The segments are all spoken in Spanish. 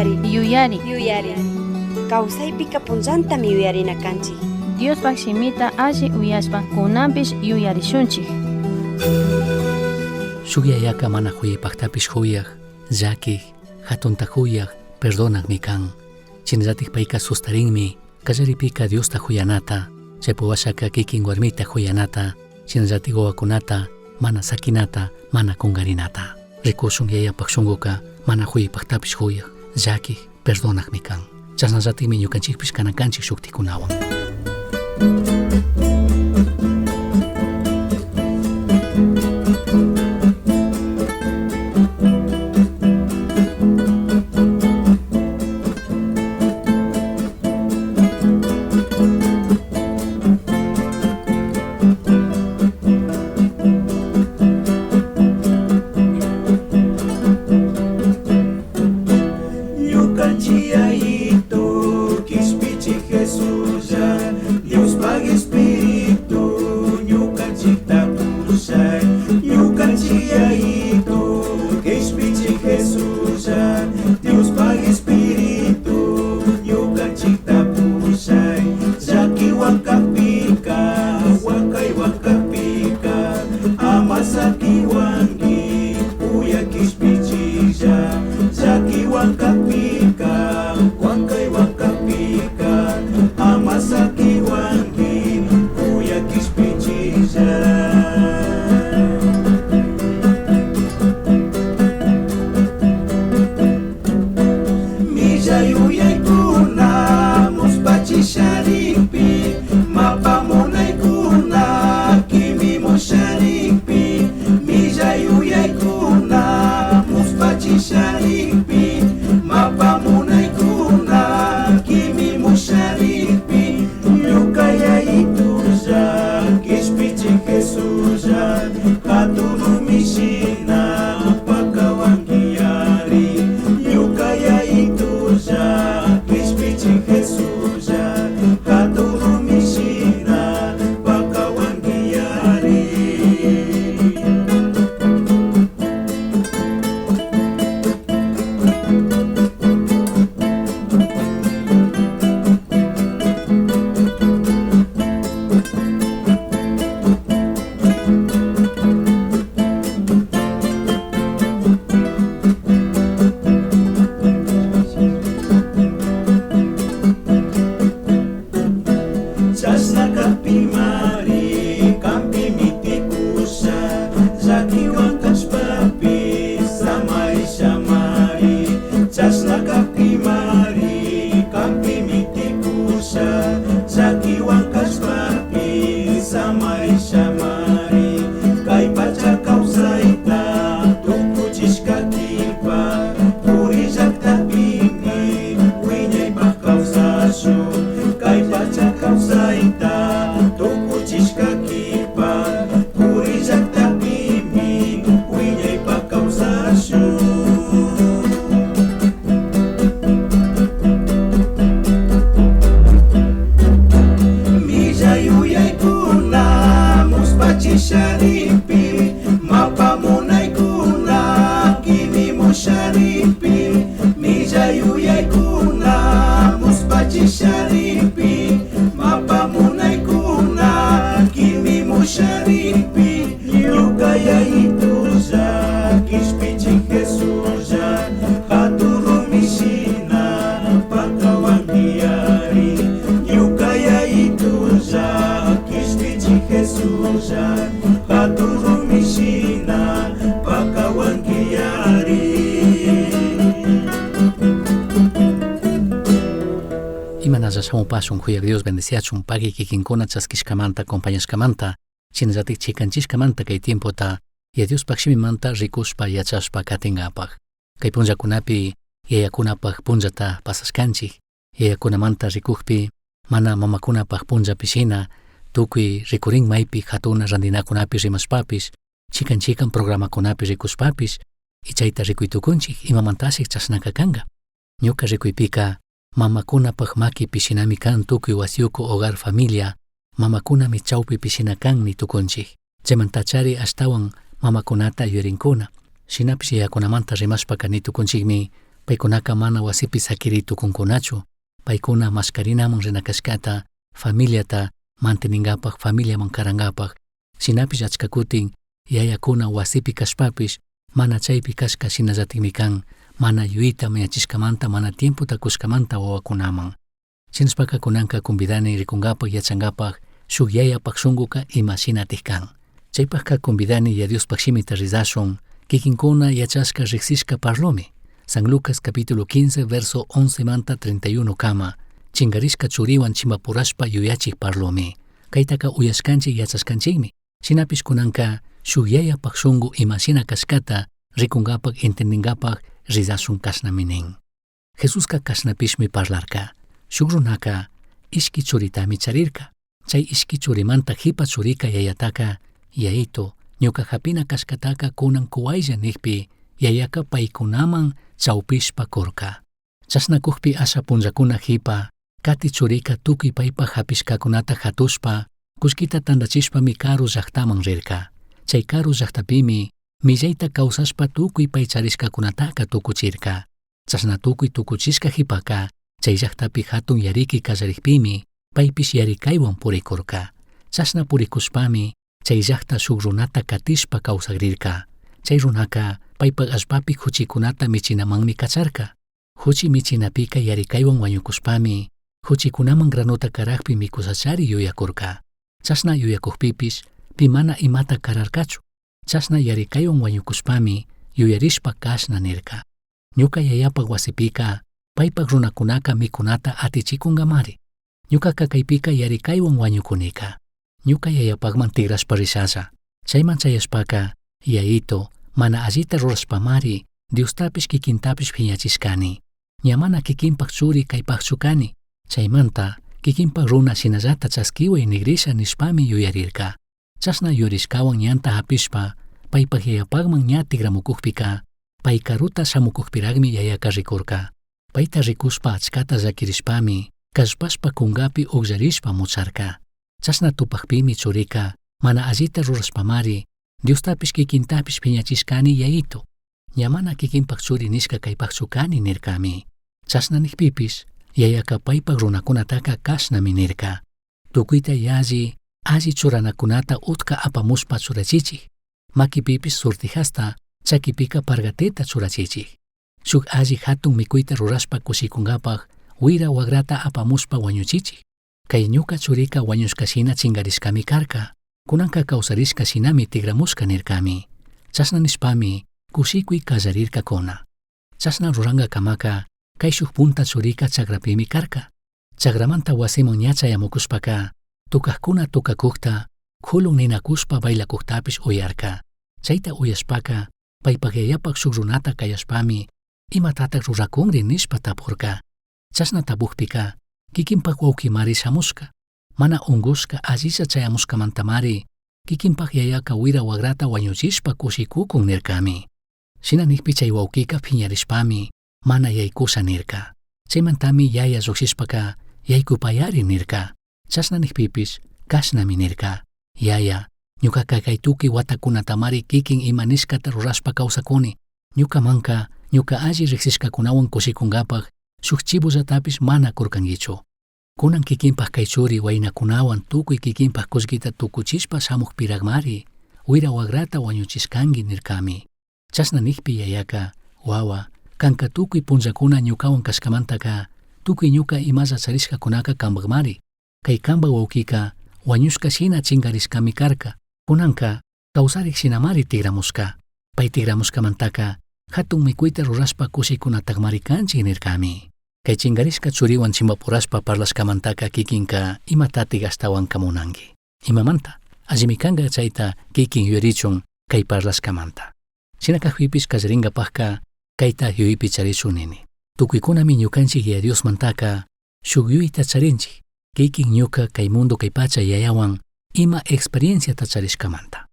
Yuyari. Kawsaypika punllantami yuyarinakanchik. Diospak simita alli uyashpa kunanpish yuyarishunchik. Shuk yayaka mana huyaypaktapish huyaq, llakik, hatunta huyaq, perdonaqmi kan. Chinallatik payka sustarinmi, kallaripika Diosta huyanata, chaypu washaka kikin warmita huyanata, chinallatik wawakunata, mana sakinata, mana kungarinata. Rikushun yayapak shunkuka mana huyaypaktapish huyaq, llakik, perdonaqmi kan. Chasnallatikmi ñukanchikpish kanakanchik shuktikunawan. Pasun huyaq Dios bendeciachun pagi kikinkuna chaskishkamanta acompañashkamanta chinallatik chikanchishkamanta kay tiempota Diospak shimimanta rikushpa yachashpa katingapaq kay punllakunapi yayakunapaq punllata pasashkanchik yayakunamanta rikukpi mana mamakunapaq punllapi shina tukuy rikurin maypi hatuna randinakunapi rimashpapish chikan programakunapi rikushpapish chayta rikuytukunchik imamantashik chashnaka kanga ñuka rikuypika mamakunapaq maki pishinami kan tukuy wasiyuku hogar familia mamakunami chawpi pishina kanmi tukunchik chaymantachari ashtawan mamakunata yurinkuna shinapish yayakunamanta rimashpa kanitukunchikmi paykunaka mana wasipi sakiri tukunkunachu, paykuna maskarinaman rinakashkata, familiata manteningapaq, familiaman karangapaq, shinapish achka kutin yayakuna wasipi kashpapish mana chaypi kashka shinallatikmi kan, mana yuyita mañachishkamanta, mana tiemputa kushkamanta wawakunaman. Shinashpaka kunanka convidani rikungapaq yachangapaq shuk yayapaq shunkuka ima shinatik kan. Chaypaqka convidani ya Diospaq shimita ridashun, kikinkuna yachashka riksishka parlomi. San Lucas capítulo 15 verso 11 manta 31 kama, chingarishka churiwan chimbapurashpa yuyachik parlomi. Kaytaka uyashkanchik yachashkanchikmi. Shinapish kunanka shuk yayapaq shunku ima shina kashkata rikungapaq entendingapaq ridashun kashnaminin. Jesuska kashnapishmi parlarka. Shuk runaka ishki churitami charirka. Chay ishki churimanta hipa churika yayataka, yayito, ñuka hapina kashkataka kunan kuwaylla nikpi, yayaka paykunaman chawpishpa kurka. Chasnakuqpi asha punllakuna hipa, kati churika tukuy paypa hapishkakunata hatushpa, kushkita tandachishpami karu llaqtaman rirka. Chay karu llaqtapimi millayta kawsashpa tukuy pay charishkakunataka tukuchirka. Chasna tukuy tukuchishka hipaka, chay llaqtapi hatun yariki kallarikpimi, paypish yarikaywan purikurka. Chasna purikushpami, chay llaqta shuk runata katishpa kawsagrirka. Chay runaka paypak allpapi huchikunata michinamanmi kacharka. Huchi michinapika yarikaywan wañukushpami, huchikunaman granuta karakpi mikusachari yuyakurka. Chasna yuyakuqpipish pimana imata kararkachu. Chasna yarikaywan wañukushpami yuyarishpa kashna nirka. Ñuka yayapak wasipika paypak runakunaka mikunata atichikungamari. Ñuka kakaypika yarikaywan wañukunika. Ñuka yayapakman tigrashpa rishasha. Chayman chayashpaka yayito mana allita rurashpamari Diostapish kikintapish phiñachishkani. Ñamana kikinpak churi kaypakchu kani. Chaymanta kikinpak runa shinallata chaskiway nigrisha nishpami yuyarirka. Chasna yurishkawan ñanta hapishpa paypak yayapakman ña tigramukuqpika, pay karuta shamukuqpiragmi yayaka rikurka. Payta rikushpa achkata llakirishpami kashpashpa kungapi uqllarishpa mucharka. Chasna tupaqpimi churika mana allita rurashpamari Diostapish kikintapish phiñachishkani yayito. Ñamana kikinpak churi nishka kaypakchu kani nirkami. Chasna nikpipish yayaka paypak runakunataka kashnami nirka. Tukuyta alli churanakunata utka apamushpa churachichik. Makipipish surtijasta chakipika pargateta churachichik. Shuk alli hatun mikuyta rurashpa kushikungapaq wira wagrata apamushpa wañuchichik. Kay ñuka churika wañushkashina chingarishkami karka. Kunanka kawsarishka shinami tigramushka nirkami. Chasna nishpami kushikuy kallarirka kuna. Chasna ruranga kamaka kay shuk punta churika chakrapimi karka. Chakramanta wasiman ña chayamukushpaka tukaqkuna tukakukta khulun ninakushpa bailakuqtapish uyarka. Chayta uyashpaka paypak yayapak shuk runata kayashpami imatatak rurakunri nishpa tapurka. Chasna tapuqpika kikinpak wawkimari shamushka. Mana ungushka allilla chayamushkamantamari kikinpak yayaka wira wagrata wañuchishpa kushikukun nirkami. Shina nikpi chay wawkika phiñarishpami mana yaykusha nirka. Chaymantami yaya lluqshishpaka yaykupayari nirka. Chasna nikpipish kashnami nirka. Yaya, ñukaka kay tukuy watakunatamari kikin ima nishkata rurashpa kawsakuni. Ñukamanka ñuka alli riksishkakunawan kushikungapaq shuk chibullatapish mana kurkankichu. Kunan kikinpak kay churi waynakunawan tukuy kikinpak kullkita tukuchishpa shamuqpiraqmari wira wagrata wañuchishkanki nirkami. Chasna nikpi yayaka, wawa, kanka tukuy punllakuna ñukawan kashkamantaka tukuy ñuka imalla charishkakunaka kanpaqmari. Kay kanpak wawkika wañushka shina chingarishkami karka. Kunanka kawsarik shinamari tigramushka. Pay tigramushkamantaka hatun mikuyta rurashpa kushikunataqmari kanchik nirkami. Kay chingarishka churiwan chimbapurashpa parlashkamantaka kikinka imatatik astawan kamunanki. Imamanta allimi kanka chayta kikin yuyarichun kay parlashkamanta. Shinakaqpipish kallaringapaqka kayta yuypi charishun nini. Tukuykunami ñukanchik yaya Diosmantaka shuk yuyta charinchik. Kikin ñuka kay mundo kay pacha yayawan ima experienciata charishkamanta.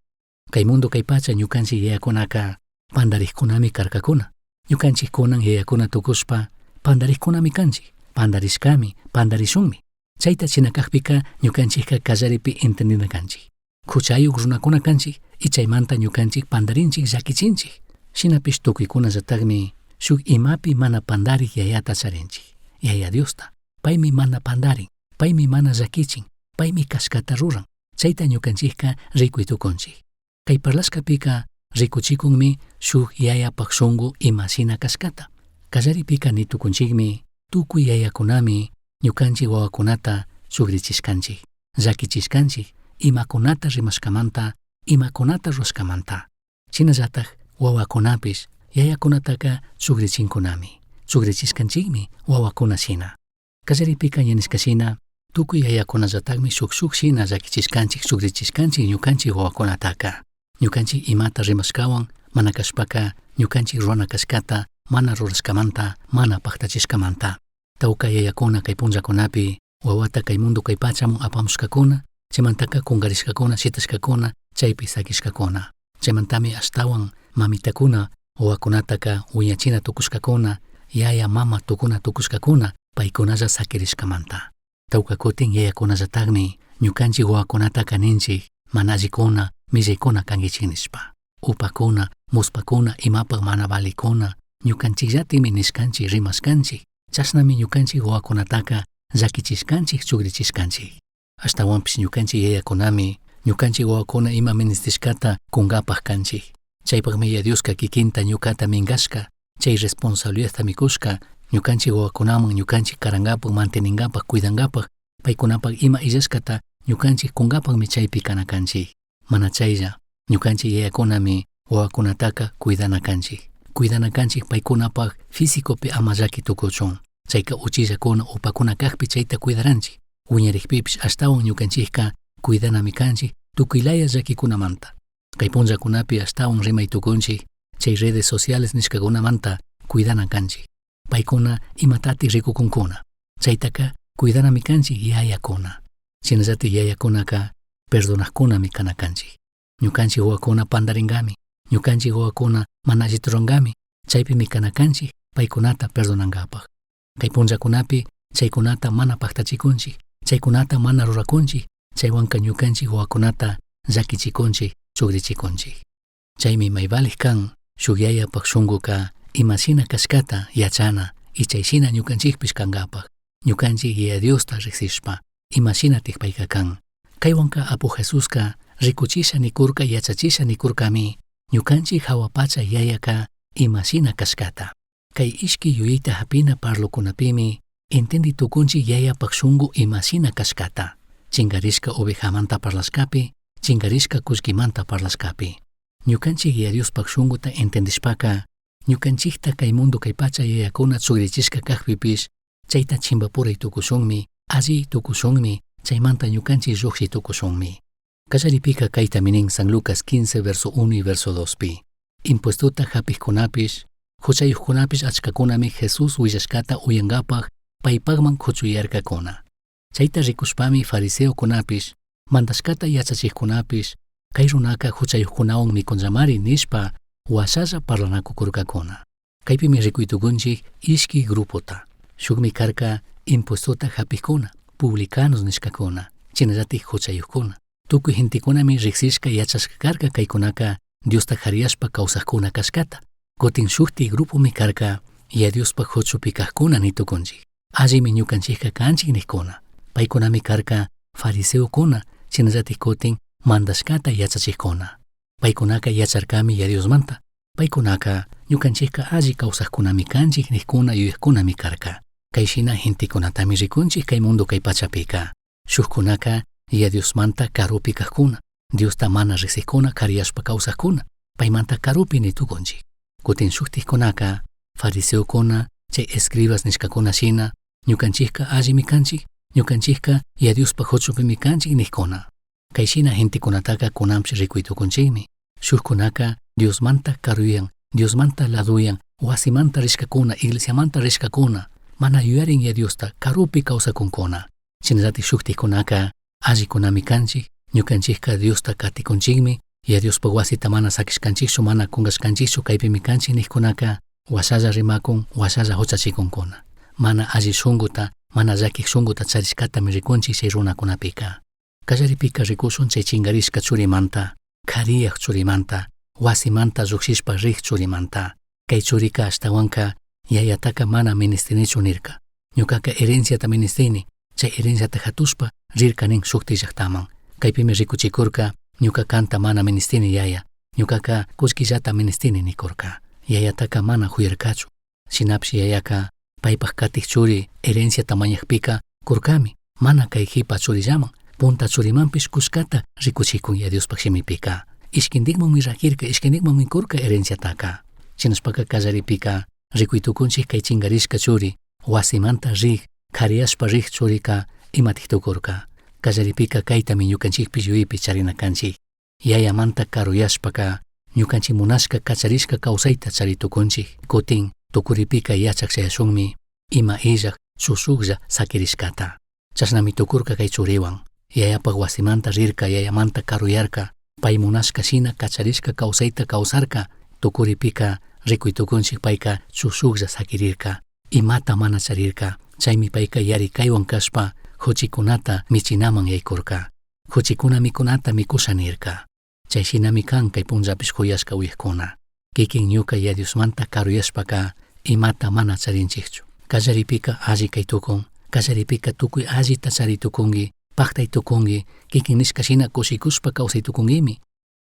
Kay mundo kay pacha ñukanchik yayakunaka pandarikkunami karkakuna. Ñukanchik kunan yayakuna tukushpa pandarikkunami kanchik. Pandarishkami, pandarishunmi. Chayta chinakaqpika ñukanchikka kallaripi entendida kanchik. Kuchayuq runakuna kanchik y chaymanta ñukanchik pandarinchik llakichinchik. Shinapish tukuykunallatakmi shuk imapi mana pandarik yayata charinchik, yaya Diosta. Paymi mana pandarin, paymi mana llakichin, paymi kashkata ruran, chayta ñukanchikka rikuytukunchik. Kay parlashkapika rikuchikunmi shuk yayapak shunqu imashina kashkata. Kallaripika nitukunchikmi tukuy yayakunami ñukanchik wawakunata sukrichishkanchik, llakichishkanchik, imakunata rimashkamanta, imakunata rurashkamanta. Chinallatak wawakunapish yayakunataka sukrichinkunami, sukrichishkanchikmi wawakuna shina. Kallaripika ñanishkashina tukuy yayakunallatakmi shuk shina llakichishkanchik, sukrichishkanchik ñukanchik wawakunataka. Ñukanchik imata rimashkawan mana kashpaka ñukanchik rurana kashkata mana rurashkamanta, mana paktachishkamanta. Tawka yayakuna kay punllakunapi wawata kay mundo kay pachamun apamushkakuna, chaymantaka kungarishkakuna, shitashkakuna, chaypi sakishkakuna. Chaymantami ashtawan mamitakuna wawakunataka wiñachina tukushkakuna, yaya mama tukuna tukushkakuna paykunalla sakirishkamanta. Tawka kutin yayakunallatakmi ñukanchik wawakunataka ninchik mana allikuna, millaykuna kankichik nishpa. Upakuna, muspakuna, imapak mana valikuna, ñukanchikllatimi nishkanchik, rimashkanchik. Chashnami ñukanchik wawakunataka llakichishkanchik, sukrichishkanchik. Ashtawanpish ñukanchik yayakunami ñukanchik wawakuna ima ministishkata kungapak kanchik. Chaypakmi yaya Dioska kikinta ñukata mingashka, chay responsabilidadta mikushka, ñukanchik wawakunaman ñukanchik karangapak, manteningapak, cuidangapak, paykunapak ima illashkata ñukanchik kungapakmi chaypi kana kanchik. Mana chaylla, ñukanchik yayakunami wawakunataka cuidana kanchik. Cuidana kanchik paykunapak físicopi ama llakitukuchun. Chayka uchillakuna, upakuna kakpi chayta cuidaranchik. Wiñarikpipish ashtawan ñukanchikka cuidanami kanchik tukuylaya llakikunamanta. Kay punllakunapi ashtawan rimaytukunchik, chay redes sociales nishkakunamanta cuidana kanchik. Paykuna imatati rikukunkuna. Chaytaka cuidanami kanchik yayakuna. Chinallatik yayakunaka perdonaqkunami kana kanchik. Ñukanchik wawakuna pandaringami, ñukanchik wawakuna mana allita rurangami, chaypimi kana kanchik paykunata perdonangapak. Kay punllakunapi chaykunata mana paktachikunchik, chaykunata mana rurakunchik, chaywanka ñukanchik wawakunata llakichikunchik, sukrichikunchik. Chaymi maybalik kan shuk yayapak shunquka imashina kashkata yachana y chayshina ñukanchikpish kangapak. Ñukanchik yaya Diosta riksishpa imashinatik payka kan. Kaywanka apu Jesuska rikuchisha nikurka, yachachisha nikurkami ñukanchik hawapacha yayaka imashina kashkata. Kay ishki yuyita hapina parlukunapimi entenditukunchik yayapak shunqu imashina kashkata. Chingarishka ovejamanta parlashkapi, chingarishka kullkimanta parlashkapi. Ñukanchik yaya Diospak shunquta entendishpaka ñukanchikta kay mundo kay pacha yayakuna sukrichishka kakpipish chayta chimbapuray tukushunmi, alli tukushunmi, chaymanta ñukanchik lluqshi tukushunmi. Kallaripika kayta minin San Lucas 15 verso 1 y verso 2 pi. Impuestuta hapikkunapish, huchayuqkunapish achkakunami Jesus willashkata uyangapak paypakman huchuyarkakuna. Chayta rikushpami fariseokunapish, mandashkata yachachikkunapish, kay runaka huchayuqkunawan mikunllamari nishpa washalla parlanakukurkakuna. Kaypimi rikuytukunchik ishki grupota. Shukmi karka impuestuta hapikkuna, publicanos nishkakuna, chinallatik huchayuqkuna. Tukuy hintikunami riksishka yachashka karka kaykunaka Diosta hariyashpa kawsaqkuna kashkata. Kutin shukti grupumi karka yaya Diospak huchupi kaqkuna nitukunchik. Allimi ñukanchikka kanchik nikkuna. Paykunami karka fariseokuna, chinallatik kutin mandashkata yachachikkuna. Paykunaka yacharkami yaya Diosmanta. Paykunaka ñukanchikka alli kawsaqkunami kanchik nikkuna yuyaqkunami karka. Kayshina hintikunatami rikunchik kay mundo kay pachapika. Shukkunaka yaya Diosmanta karupi kaqkuna, Diosta mana riqsiqkuna kariyashpa kawsaqkuna, paymanta karupi nitukunchik. Kutin shuktiqkunaka fariseokuna, chay escribas nishkakuna shina, ñukanchikka allimi kanchik, ñukanchikka yaya Diospak huchupimi kanchik nikkuna. Kayshina hintikunataka kunanpish rikuytukunchikmi. Shukkunaka Diosmanta karuyan, Diosmanta laduyan, wasimanta rishkakuna, iglesiamanta rishkakuna, mana yuyarin yaya Diosta karupi kawsakunkuna. Chinallatik shuktiqkunaka allikunami kanchik, ñukanchikka Diosta katikunchikmi, yaya Diospak wasita mana sakishkanchikshu, mana kungashkanchikshu kaypimi kanchik niqkunaka washalla rimakun, washalla huchachikunkuna. Mana alli shunquta, mana llakiq shunquta charishkatami rikunchik chay runakunapika. Kallaripika rikushun chay chingarishka churimanta, kariyaq churimanta, wasimanta lluqshishpa riq churimanta. kay churika ashtawanka yayataka mana ministinichu nirka. Ñukaka herenciata ministini, chay herenciata hatushpa rirka nin shukti llaqtaman. Kaypimi rikuchikurka ñukakanta mana ministini yaya, ñukaka kullkillata ministini nikurka. Yayataka mana huyarkachu. Shinapshi yayaka paypaq katiq churi herenciata mañaqpika kurkami, mana kay hipa churillaman, punta churimanpish kushkata rikuchikun ya Diospaq shimipika. Ishkintikmanmi rakirka, ishkintikmanmi kurka herenciataka. Shinashpaka kallaripika rikuytukunchik kay chingarishka churi wasimanta rig, khariyashpa rig churika imatik tukurka. Kallaripika kaytami ñukanchikpish yuyaypi charina kanchik. Yayamanta karuyashpaka ñukanchik munashka kacharishka kawsayta charitukunchik. Kutin tukuripika yachaqchayashunmi ima illaq shushuqlla sakirishkata. Chashnami tukurka kay churiwan. Yayapaq wasimanta rirka yayamanta karuyarka. Pay munashka shina kacharishka kawsayta kawsarka. Tukuripika rikuytukunchik payka shushuqlla sakirirka. Imata mana charirka. Chaymi payka yarikaywan kashpa huchikunata michinaman yaykurka. Huchikuna mikunata mikushanirka. Chayshinami kan kay punllapish huyashka uyiqkuna. Kikin ñuka ya Diosmanta karuyashpaka imata mana charinchikchu. Kallaripika alli kay tukun. Kallaripika tukuy allita charitukungi, paktay tukungi, kikin nishka shina kushikushpa kawsaytukungimi.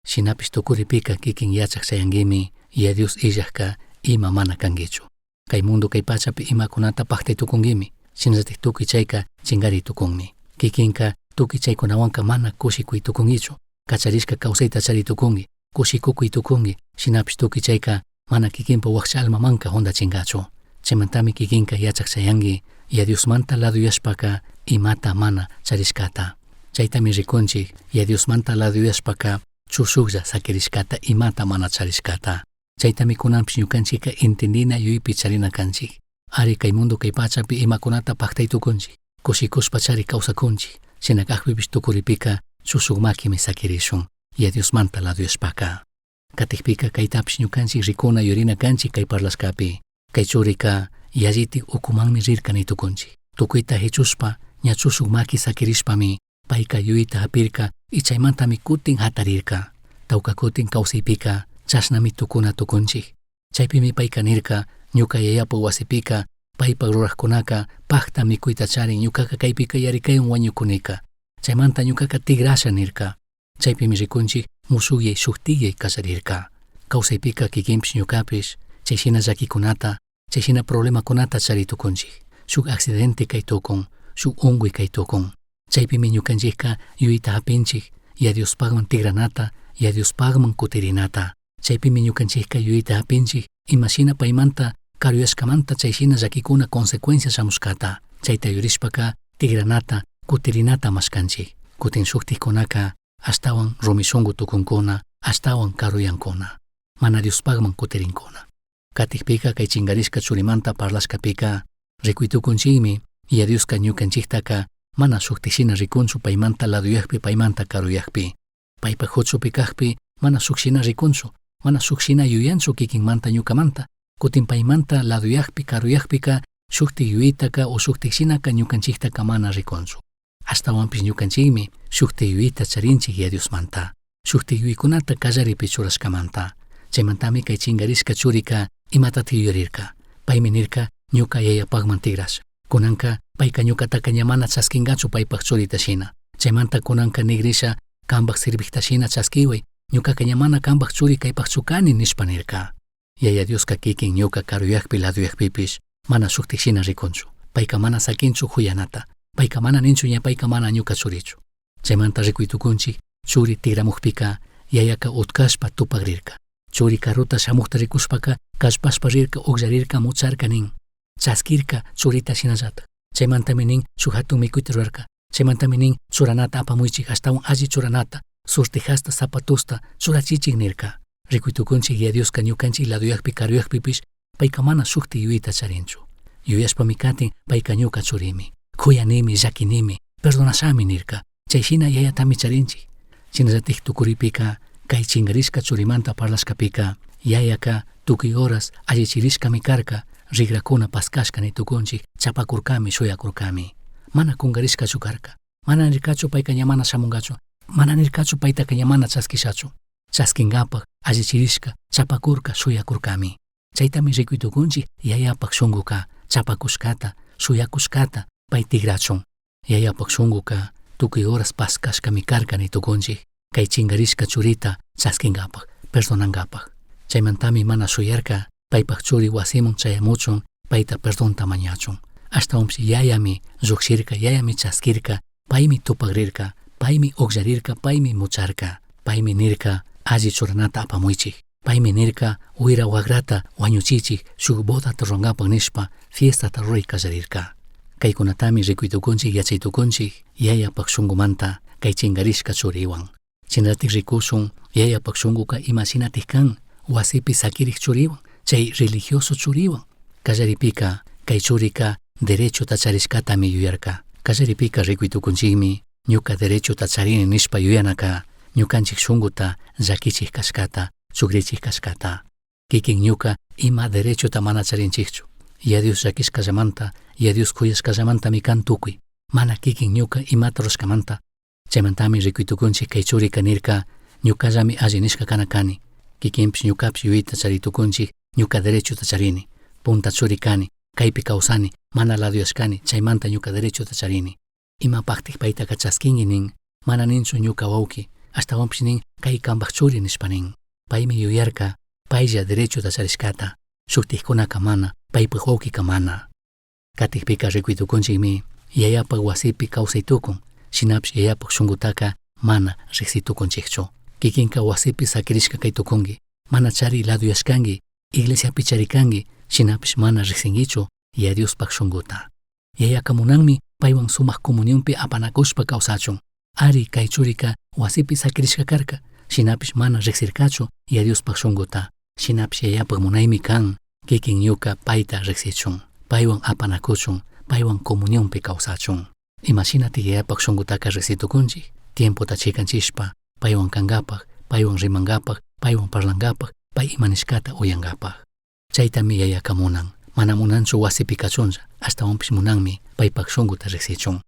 Shinapish tukuripika kikin yachaqchayangimi ya Dios illaqka ima mana kangichu. Kay mundo kay pachapi imakunata paktay tukungimi. Shinallatik tukuy chayka chingari tukunmi. Kikinka tukuy chaykunawanka mana kushikuy tukungichu. Kacharishka kawsayta charitukungi, kushikukuy tukungi. Shinapish tukuy chayka mana kikinpa waqcha almamanka hundachingachu. Chaymantami kikinka yachaqchayangi ya Diosmanta laduyashpaka imata mana charishkata. Chaytami rikunchik ya Diosmanta laduyashpaka chushuqlla sakirishkata imata mana charishkata. Chaytami kunanpish ñukanchikka intendina yuyaypi charina kanchik. Ari kay mundo kay pachapi imakunata paktay tukunchik, kushikushpa chari kawsakunchik. Shinakaqpipish tukuripika chushuq makimi sakirishun ya Diosmanta laduyashpaka. Katikpika kaytapish ñukanchik rikuna yurina kanchik kay parlashkapi. Kay churika yallitik ukumanmi rirka nitukunchik. Tukuyta hichushpa ña chushuq maki sakirishpami payka yuyita hapirka y chaymantami kutin hatarirka. Tawka kutin kawsaypika chashnami tukuna tukunchik. Chaypimi payka nirka ñuka yayapa wasipika paypak ruraqkunaka pakta mikuyta charin ñukaka kaypika yarikaywan wañukunika. Chaymanta ñukaka tigrasha nirka. Chaypimi rikunchik musukyay shuktikyay kasarirka. Kawsaypika kikinpish ñukapish chayshina llakikunata, chayshina problemakunata charitukunchik. Shuk accidente kay tukun, shuk unguy kay tukun. Chaypimi ñukanchikka yuyita hapinchik ya Diospaqman tigranata, ya Diospaqman kutirinata. Chaypimi ñukanchikka yuyita hapinchik imashina paymanta karuyashkamanta chayshina llakikuna consecuencia shamushkata. Chayta yurishpaka tigranata, kutirinata mashkanchik. Kutin shuktikkunaka ashtawan rumishungu tukunkuna, ashtawan karuyankuna. Mana Diospaqman kutirinkuna. Katikpika kay chingarishka churimanta parlashkapika rikuytukunchikmi ya Dioska ñukanchiktaka mana shuktikshina rikunchu paymanta laduyaqpi paymanta karuyaqpi. Paypa huchupi kaqpi mana shukshina rikunchu, mana shukshina yuyanchu kikinmanta ñukamanta. Kutin paymanta laduyaqpi karuyaqpika shuktik yuyitaka o shuktikshinaka ñukanchiktaka mana rikunchu. Ashtawanpish ñukanchikmi shuktik yuyita charinchik ya Diosmanta. Shuktik yuykunata kallaripi churashkamanta. Chaymantami kay chingarishka churika imatata yuyarirka. Paymi nirka ñuka yayapaqman tigrash. Kunanka payka ñukataka ña mana chaskingachu paypaq churita shina. Chaymanta kunanka nigrisha kambaq sirviqta shina chaskiway ñukaka ña mana kambaq churi kaypaqchu kani nishpa nirka. Yaya Dioska kikin ñuka karuyaqpi laduyaqpipish mana shuktik shina rikunchu. Payka mana sakinchu huyanata. Payka mana ninchu ña payka mana ñuka churichu. Chaymanta rikuytukunchik churi tigramuqpika yayaka utkashpa tupaqrirka. Churi karuta shamuqta rikushpaka kashpashpa rirka uqllarirka mucharka nin. Chaskirka churita shinallata. Chaymantami nin shuk hatun mikuyta rurarka. Chaymantami nin churanata apamuychik ashtawan alli churanata, surtijasta zapatusta churachichik nirka. Rikuytukunchik ya Dioska ñukanchik laduyaqpi karuyaqpipish payka mana shukti yuyita charinchu. Yuyashpami katin payka ñuka churimi. Kuyanimi, llakinimi, perdonashami nirka. Chayshina yayatami charinchik. Shinallatik tukuripika kay chingarishka churimanta parlashkapika yayaka tukuy horas allichirishkami karka rigrakuna paskashka nitukunchik chapakurkami shuyakurkami. Mana kungarishkachu karka. Mana nirkachu payka ña mana shamungachu. Mana nirkachu paytaka ña mana chaskishachu. Chaskinkapaq allichirishka chapakurka shuyakurkami. Chaytami rikuytukunchik yayapak shunkuka chapakushkata, suyakushkata pay tigrachun. Yayapak shunkuka tukuy horas paskashkami karka nitukunchik kay chingarishka churita chaskinkapak, perdonankapak. Chaymantami mana shuyarka paypak churi wasimun chayamuchun payta perdonta mañachun. Ashtawanpish yayami lluckshirka, yayami chaskirka, paymi tupakrirka, paymi uqllarirka, paymi mucharka, paymi nirka alli churanata apamuychik, paymi nirka wira wagrata wañuchichik shuk bodata runkapak nishpa fiestata ruray kallarirka. Kaykunatami rikuytukunchik yachaytukunchik yayapak shunkumanta kay chingarishka churiwan. Chinatik rikushun yayapak shunkuka imashinatik kan wasipi sakirik churiwan, chay religioso churiwan. Kallaripika kay churika derechota charishkatami yuyarka. Kallaripika rikuytukunchikmi ñuka derechota charini nishpa yuyanaka ñukanchik shunkuta llakichik kashkata, sukrichik kashkata. Kikin ñuka ima derechota mana charinchikchu. Ya Dios llakishkallamanta, ya Dios kuyashkallamantami kan tukuy. Mana kikin ñuka imata rushkamanta. Chaymantami rikuytukunchik kay churika nirka ñukallami alli nishka kana kani. Kikinpish ñukapish yuyita charitukunchik ñuka derechota charini. Punta churi kani, kaypi kawsani, mana laduyashkani, chaymanta ñuka derechota charini. Imapaktik paytaka chaskinki nin, mana ninchu ñuka wawki, ashtawanpish nin kay kanpak churi nishpa nin. Paymi yuyarka, paylla derechota charishkata, shuktikkunaka mana, paypak wawkika mana. Katikpika rikuytukunchikmi, yayapak wasipi kawsaytukun, shinapish yayapak shunkutaka mana riksitukunchikchu. Kikinka wasipi sakirishka kaytukunki, mana chari laduyashkanki, iglesiapi charikanki, shinapish mana riksinkichu ya Diospak shunkuta. Yayaka munanmi paywan sumak comunionpi apanakushpa kawsachun. Ari kay churika wasipi sakirishka karka, shinapish mana riksirkachu ya Diospak shunkuta. Shinapish yayapak munaymi kan, kikin ñuka payta riksichun, paywan apanakuchun, paywan comunionpi kawsachun. Imashinati yayapak shunkutaka riksitukunchik, tiempota chikanchishpa, paywan kankapak, paywan rimankapak, paywan parlankapag, pay imanishkata uyankapak. Chaytami yayaka munan, mana munanchu wasipi kachuncha, ashtawanpish munanmi paypak shunkuta riksichun.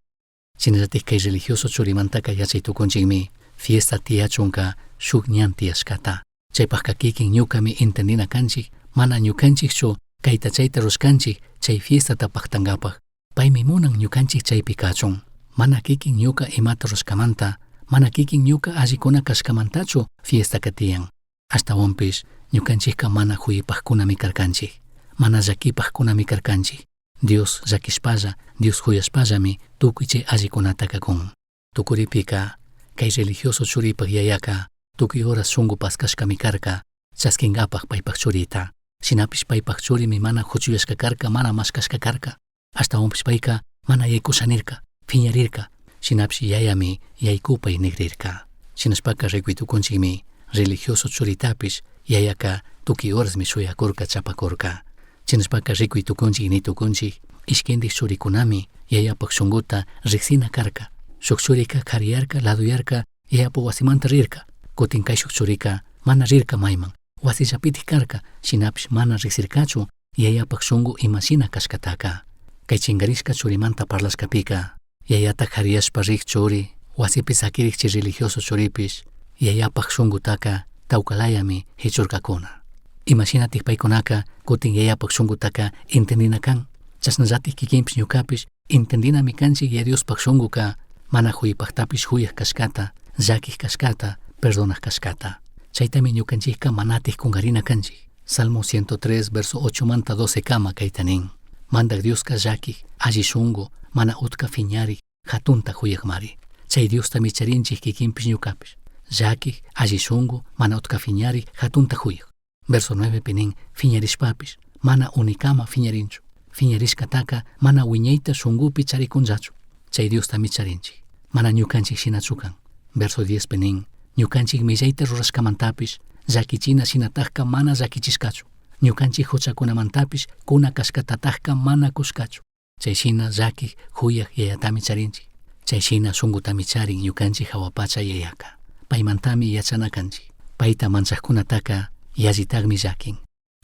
Chinallatik kay religioso churimantaka yachaytukunchikmi fiesta tiyachunka shuk ñan tiyashkata. Chaypakka kikin ñukami entendina kanchik, mana ñukanchikchu kayta chayta rushkanchik chay fiestata paktankapag. Paymi munan ñukanchik chaypi kachun. Mana kikin ñuka imata rushkamanta, mana kikin ñuka allikuna kashkamantachu fiestaka tiyan. Ashtawanpish ñukanchikka mana huyipajkunami karkanchik, mana llakipajkunami karkanchik. Dios llakishpalla, Dios huyashpallami tukuy chay allikunata kakun. Tukuripika kay religioso churipak yayaka tukuy horas shunku paskashkami karka, chaskinkapak paypak churita. Shinapish paypak churimi mana huchuyashka karka, mana mashkashka karka. Ashtawanpish payka mana yaykushanirka, phiñarirka. Shinapish yayami yaykupay negrirka. Shinashpaka rikuytukunchikmi religioso churitapish yayaka tukuy horasmi shuyakurka chapakurka. Chinashpaka rikuytukunchik nitukunchik ishkindik churikunami yayapak shunkuta riksina karka. Shuk churika kariyarka, laduyarka, yayapak wasimanta rirka. Kutin kay shuk churika mana rirka mayman, wasillapitik karka, shinapish mana riksirkachu yayapak shunku imashina kashkataka. Kay chingarishka churimanta parlashkapika yayata kariyashpa rik churi, wasipi sakirik chay religioso churipish yayapak shunkutaka tawkalayami hichurkakuna. Imashinatik paykunaka kutin yayapak shunkutaka entendina kan, chasnallatik kikinpish ñukapish entendinami kanchik ya Diospak shunkuka mana huyipaktapish huyak kashkata, llakik kashkata, perdonaq kashkata. Chaytami ñukanchikka manatik kungarina kanchik. Salmo 103 verso 8 manta 12 kama kaytanin. Mandak Dioska llakik, alli shunku, mana utka phiñarik, hatunta huyakmari. Chay Diosta micharinchik kikinpish ñukapish. Llakik, alli shunku, mana utka phiñarik, hatunta huyak. Verso 9 pinin phiñarishpapish, mana unikama phiñarinchu. Phiñarishkataka mana wiñayta shunkupi charikunllachu. Chay Diosta micharinchik. Mana ñukanchik shinachukan. Verso 10 pinin, ñukanchik millayta rurashkamantapish, llakichina shinatajka mana llakichishkachu. Ñukanchik huchakunamantapish kuna kashkatatajka mana kushkachu. Chayshina llakik huyak yayatami charinchik. Chayshina shunkutami charin ñukanchik hawapacha yayaka. Paymantami yachana kanchik. Payta manchaqkunataka yallitagmi llakin.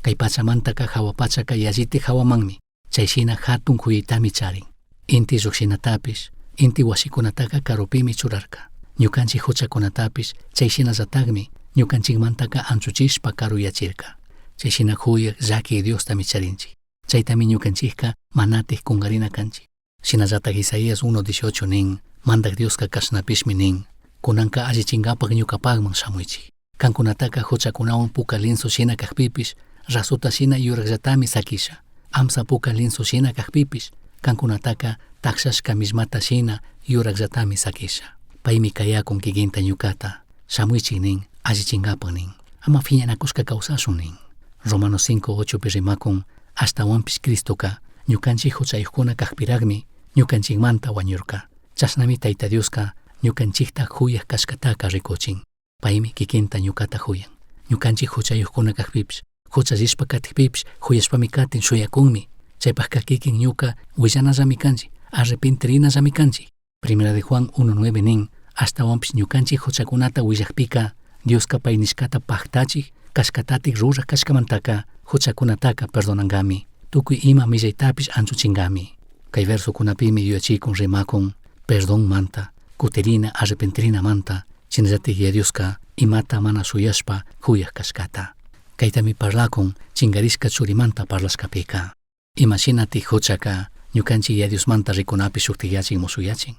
Kay pachamantaka hawapachaka yallitik hawamanmi. Chayshina hatun huyitami charin. Inti llukshinatapish, inti wasikunataka karupimi churarka. Ñukanchik huchakunatapish chayshina llatagmi ñukanchikmantaka anchuchishpa karuyachirka. Chayshina huyaq llaki Diostami charinchik. Chaytami ñukanchikqa manatij kungarina kanchik. Shinallatak Isaías 1:18 nin, mandak Diosqa kashnapishmi nin, kunanqa allichinkapaq ñukapaqman shamuychik. Kankunataqa huchakunawan puka linsu shina kaqpipish, rasuta shina yuraqllatami sakisha. Amsa puka linsu shina kaqpipish, kankunataqa takshashka mismata shina yuraqllatami sakisha. Paymi kayakun kikinta ñukata, shamuychik nin, allichinkapaq nin. Ama phiñanakushka kawsashun nin. Romanos 5:8 rimakun, ashtawanpish Cristoqa ñukanchik huchayuqkuna kaqpiraqmi ñukanchikmanta wañurqa. Chashnami Tayta Diosqa ñukanchikta huyaq kashkataqa rikuchin. Paymi kikinta ñukata huyan. Ñukanchik huchayuqkuna kaqpipish, huchallishpa katikpipish huyashpami katin shuyakunmi. Chaypaqqa kikin ñuka willanallami kanchik, arrepentirinallami kanchik. Primera de Juan 1:9 nin, ashtawanpish ñukanchik huchakunata willaqpika Diosqa pay nishkata paqtachik, kashkatatik ruraq kashkamantaqa huchakunataqa perdonangami. Tukuy ima millaytapish anchuchingami. Kay versukunapimi yuyachikun rimakun, perdón manta, kutirina arrepentirina manta, chinallatik Diosqa imata mana suyashpa huyaq kashkata. Kaytami parlakun chingarishka churimanta parlashkapika. Imashinatik huchaqa ñukanchik Diosmanta rikunapi shuktikyachin musuyachin.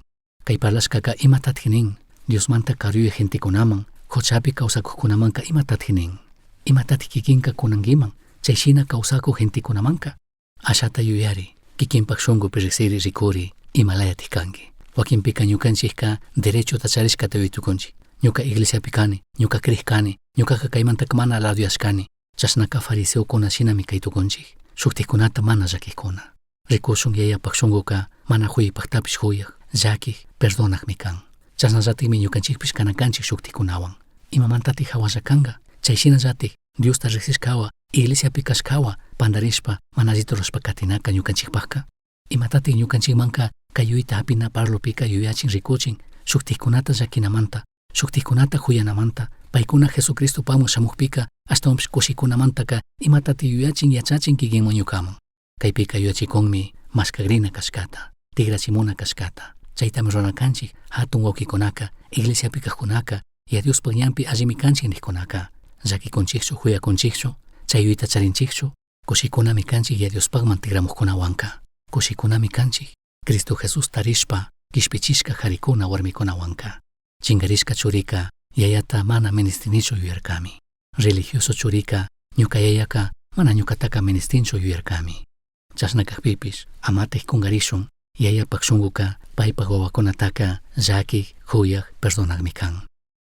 Kay parlashkaqa imatatik nin, Diosmanta karuyuq gentikunaman, huchapi kawsakuqkunamanqa imatatik nin. Imatatik kikinka kunankiman, chayshina kawsakuq gentikunamanqa. Ashata yuyari, kikinpak shunkupi riqsiri rikuri imalayatik kanki. Wakinpika ñukanchikqa derechota charishkata yuytukunchik. Ñuka iglesiapi kani, ñuka kriq kani, ñukaqa kaymantaka mana aladuyashkani. Chasnaqa fariseukuna shinami kaytukunchik, shuktikunata mana llakiqkuna. Rikushun yayapak shunkuqa mana huyipaqtapish huyaq, llakiq, perdonaqmi kan. Chasnallatikmi ñukanchikpish kanakanchik shukticunawan. Imamantatik hawashakanqa, chayshinallatik Diosta riqsishkawa, iglesiapi kashkawa, pandarishpa, mana allita rurashpa katinaka ñukanchikpaqqa. Imatatik ñukanchikmanqa kayuyta apina parlapika yuyachin rikuchin, shuktikunata llakinamanta, shuktikunata huyanamanta, paykuna Jesucristopaman shamuqpika ashtawanpish kushikunamantaqa imatatik yuyachin yachachin kikinman ñukaman. Kaypika yuyachikunmi maskagrina kashkata, tigrachimuna kashkata. Chaytami runakanchik hatun wawkikunaqa, iglesiapi kaqkunaqa, Diospa ñanpi allimi kanchik niqkunaqa. Llakikunchikchu, huyakunchikchu, chayuyta charinchikchu, kushikunami kanchik Diospaqman tigramuqkunawanqa. Kushikunami kanchik, Cristo Jesus tarishpa, kishpichishka qarikuna warmikunawanqa. Chingarishka churika, yayata mana ministinichu yuyarkami. Religioso churika, ñuka yayaqa mana ñukataqa ministinchu yuyarkami. Chasna kaqpipish, amatik kungarishun, yayapak shunkuqa, paypak wawakunataqa, llakiq, huyaq, perdonaqmi kan.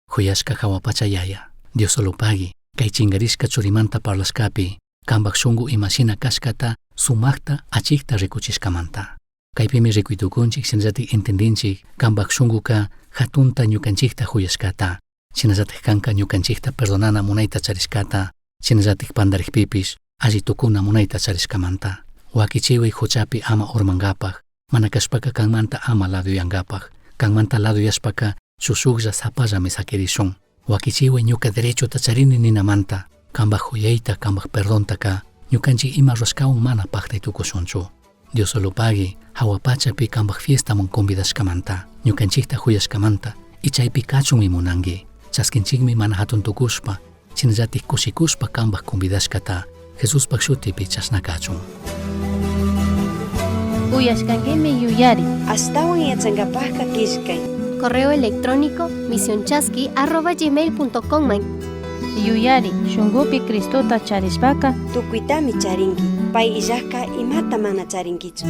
Huyashka hawapacha yaya, Dios solo pagi, kay chingarishka churimanta parlashkapi, kambak shunku imashina kashkata, sumaqta achikta rikuchishkamanta. Kaypimi rikuytukunchik, shinallatik entendinchik, kambak shunkuqa hatunta ñukanchikta huyashkata, shinallatik kanka ñukanchikta perdonana munayta charishkata, shinallatik pandarikpipish, allitukuna munayta charishkamanta. Wakichiway huchapi ama urmangapaq, mana kashpaka kanmanta ama laduyankapaq, kanmanta laduyashpaka shushuqlla sapallami sakirishun. Wakichiway ñuka derechota charini ninamanta, kambak huyayta, kambak perdontaqa, ñukanchik ima rurashkawan mana paqtaytukushunchu. Dios solo pagi, hawapachapi kambak fiestaman convidashkamanta, ñukanchikta huyashkamanta, y chaypi kachunmi munanki. Chaskinchikmi mana hatun tukushpa, chinallatik kushikushpa kambak convidashkata, Jesuspak shutipi chasna kachun. Uyashkankimi yuyari. Astawan yachankapaqqa kishkay. Correo electrónico misionchasqui@gmail.com. Yuyari, shunkupi Cristota charishpaka, Tukuytami charinki. Pay illaqqa imata mana charinkichu.